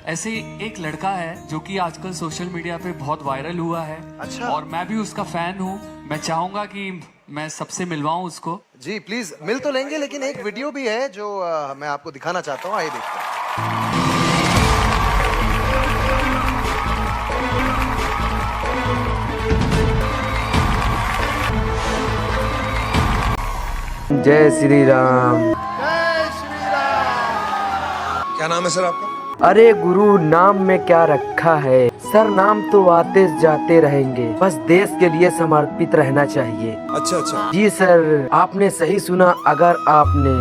ऐसे एक लड़का है जो कि आजकल सोशल मीडिया पे बहुत वायरल हुआ है। अच्छा। और मैं भी उसका फैन हूँ। मैं चाहूंगा कि मैं सबसे मिलवाऊं उसको। जी प्लीज मिल तो लेंगे, लेकिन एक वीडियो भी है जो मैं आपको दिखाना चाहता हूँ। आइए देखते हैं। जय श्री राम। जय श्री राम। क्या नाम है सर आपका? अरे गुरु, नाम में क्या रखा है सर, नाम तो आते जाते रहेंगे, बस देश के लिए समर्पित रहना चाहिए। अच्छा अच्छा। जी सर, आपने सही सुना। अगर आपने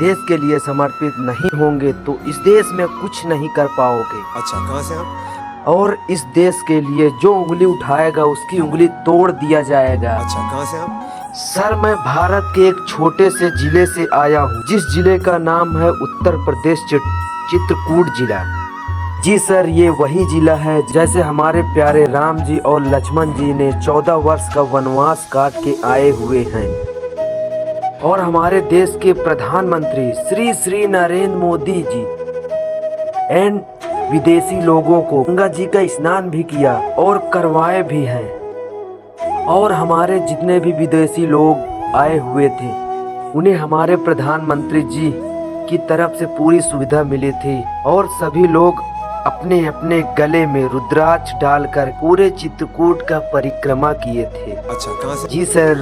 देश के लिए समर्पित नहीं होंगे तो इस देश में कुछ नहीं कर पाओगे। अच्छा, कहाँ से आप? और इस देश के लिए जो उंगली उठाएगा उसकी उंगली तोड़ दिया जाएगा। अच्छा, कहाँ से आप? सर, मैं भारत के एक छोटे से जिले से आया हूँ, जिस जिले का नाम है उत्तर प्रदेश चित्रकूट जिला। जी सर, ये वही जिला है जैसे हमारे प्यारे राम जी और लक्ष्मण जी ने 14 वर्ष का वनवास काट के आए हुए हैं। और हमारे देश के प्रधानमंत्री श्री नरेंद्र मोदी जी एंड विदेशी लोगों को गंगा जी का स्नान भी किया और करवाए भी हैं। और हमारे जितने भी विदेशी लोग आए हुए थे उन्हें हमारे प्रधानमंत्री जी की तरफ से पूरी सुविधा मिली थी। और सभी लोग अपने अपने गले में रुद्राक्ष डालकर पूरे चित्रकूट का परिक्रमा किए थे। अच्छा, कहाँ से? जी सर।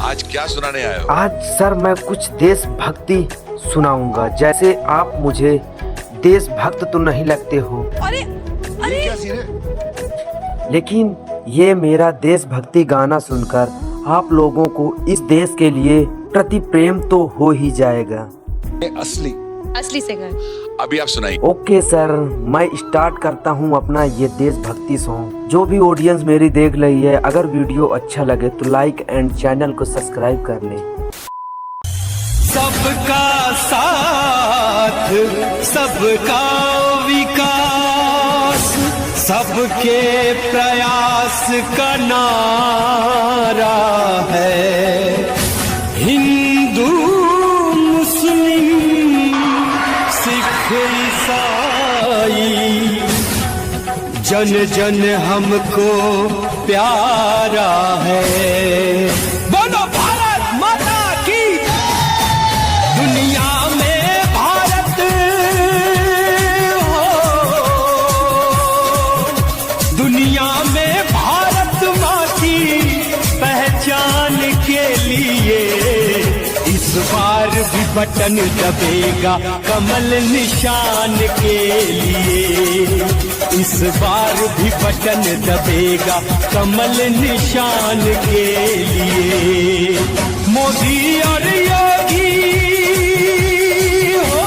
आज क्या सुनाने आए हो? आज सर मैं कुछ देशभक्ति सुनाऊंगा। जैसे आप मुझे देशभक्त तो नहीं लगते हो, क्या सीन है? लेकिन ये मेरा देशभक्ति गाना सुनकर आप लोगों को इस देश के लिए प्रति प्रेम तो हो ही जाएगा। असली सिंगर। अभी आप सुनाइए। ओके सर, मैं स्टार्ट करता हूँ अपना ये देशभक्ति सॉन्ग। जो भी ऑडियंस मेरी देख रही है, अगर वीडियो अच्छा लगे तो लाइक एंड चैनल को सब्सक्राइब कर ले। सबका साथ, सबका विकास, सबके प्रयास का नारा है। हिंदू मुस्लिम सिख ईसाई, जन जन हमको प्यारा है। बोलो भारत माता की। दुनिया में भारत हो, दुनिया में भारत माँ की पहचान के लिए इस बार भी बटन दबेगा कमल निशान के लिए। इस बार भी बटन दबेगा कमल निशान के लिए। मोदी और योगी हो,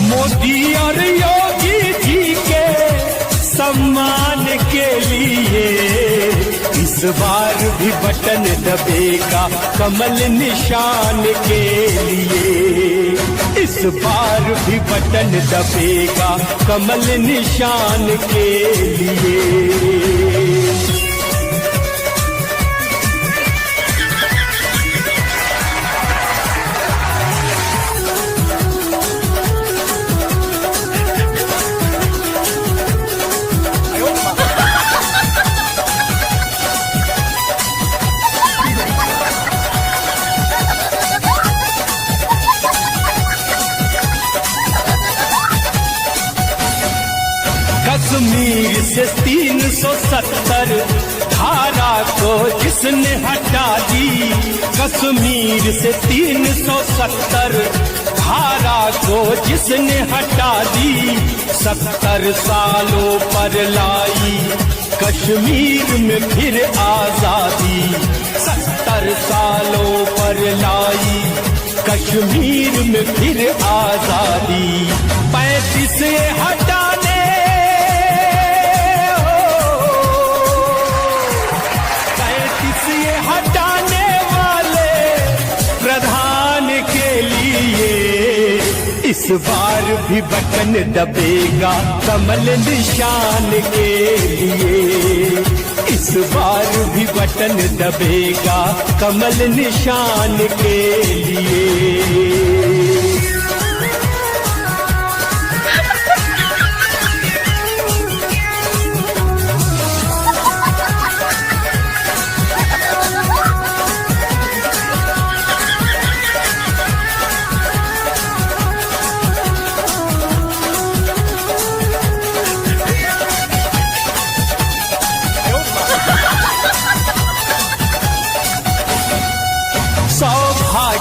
मोदी और योगी जी के सम्मान के लिए इस बार भी बटन दबेगा कमल निशान के लिए। इस बार भी बटन दबेगा कमल निशान के लिए। कश्मीर से 370 धारा को जिसने हटा दी, कश्मीर से 370 धारा को जिसने हटा दी, 70 सालों पर लाई कश्मीर में फिर आजादी। 70 सालों पर लाई कश्मीर में फिर आजादी। 35 हटाने 35 हटाने वाले प्रधान के लिए इस बार भी बटन दबेगा कमल निशान के लिए। इस बार भी बटन दबेगा कमल निशान के लिए।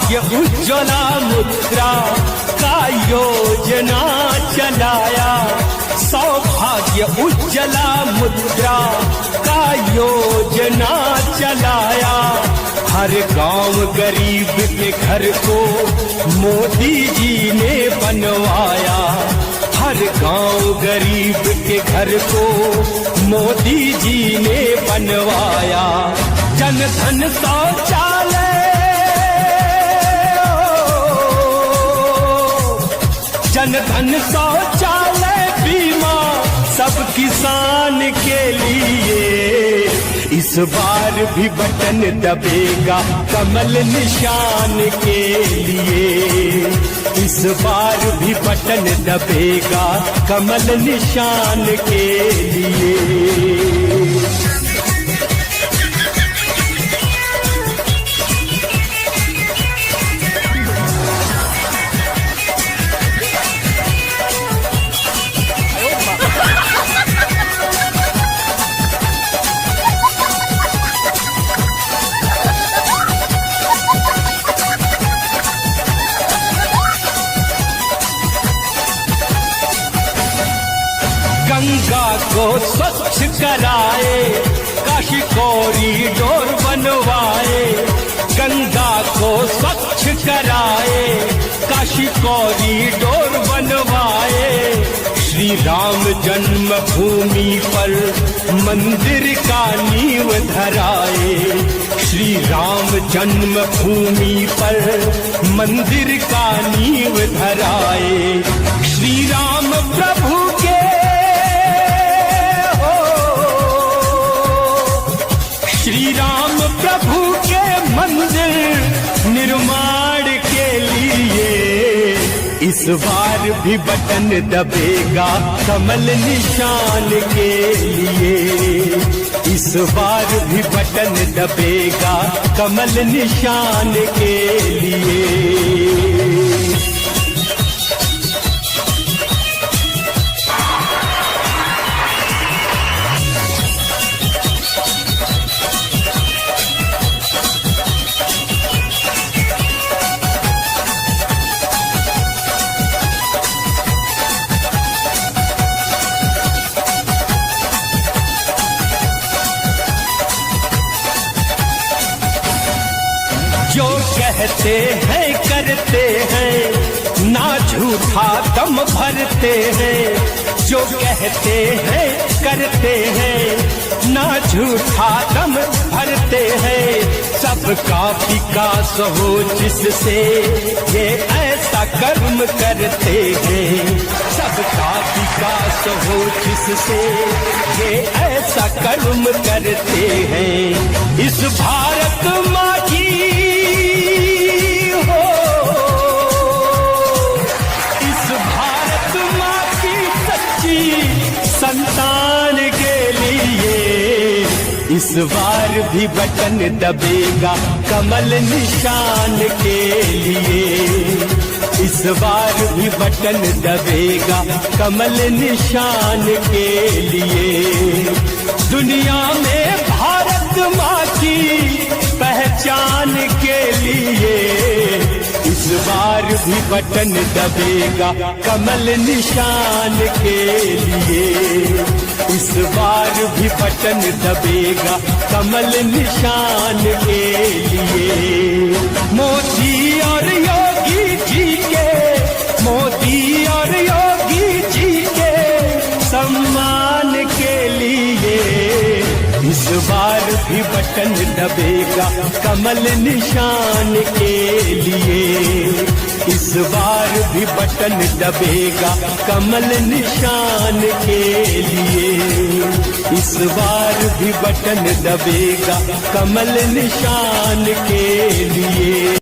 सौभाग्य उज्ज्वला मुद्रा का योजना चलाया, सौभाग्य उज्ज्वला मुद्रा का योजना चलाया। हर गांव गरीब के घर को मोदी जी ने बनवाया, हर गांव गरीब के घर को मोदी जी ने बनवाया। जन धन शौचालय, जन धन शौचालय बीमा सब किसान के लिए, इस बार भी बटन दबेगा कमल निशान के लिए, इस बार भी बटन दबेगा कमल निशान के लिए। गंगा को स्वच्छ कराए, काशी कॉरिडोर बनवाए, गंगा को स्वच्छ कराए, काशी कॉरिडोर बनवाए। श्री राम जन्मभूमि पर मंदिर का नींव धराए, श्री राम जन्मभूमि पर मंदिर का नींव धराए। श्री राम प्रभु के श्री राम प्रभु के मंदिर निर्माण के लिए, इस बार भी बटन दबेगा कमल निशान के लिए, इस बार भी बटन दबेगा कमल निशान के लिए। जो कहते हैं करते हैं, ना झूठा दम भरते हैं, जो कहते हैं करते हैं, ना झूठा दम भरते हैं। सबका विकास हो जिससे ये ऐसा कर्म करते हैं, सबका विकास हो जिससे ये ऐसा कर्म करते हैं। इस भारत माँ की संतान के लिए, इस बार भी बटन दबेगा कमल निशान के लिए, इस बार भी बटन दबेगा कमल निशान के लिए। दुनिया में भारत माँ की पहचान के लिए, इस बार भी बटन दबेगा कमल निशान के लिए, इस बार भी बटन दबेगा कमल निशान के लिए। मोदी और योगी जी के, मोदी और योगी जी के सम्मान के लिए, इस बार भी बटन दबेगा कमल निशान के लिए, इस बार भी बटन दबेगा कमल निशान के लिए, इस बार भी बटन दबेगा कमल निशान के लिए।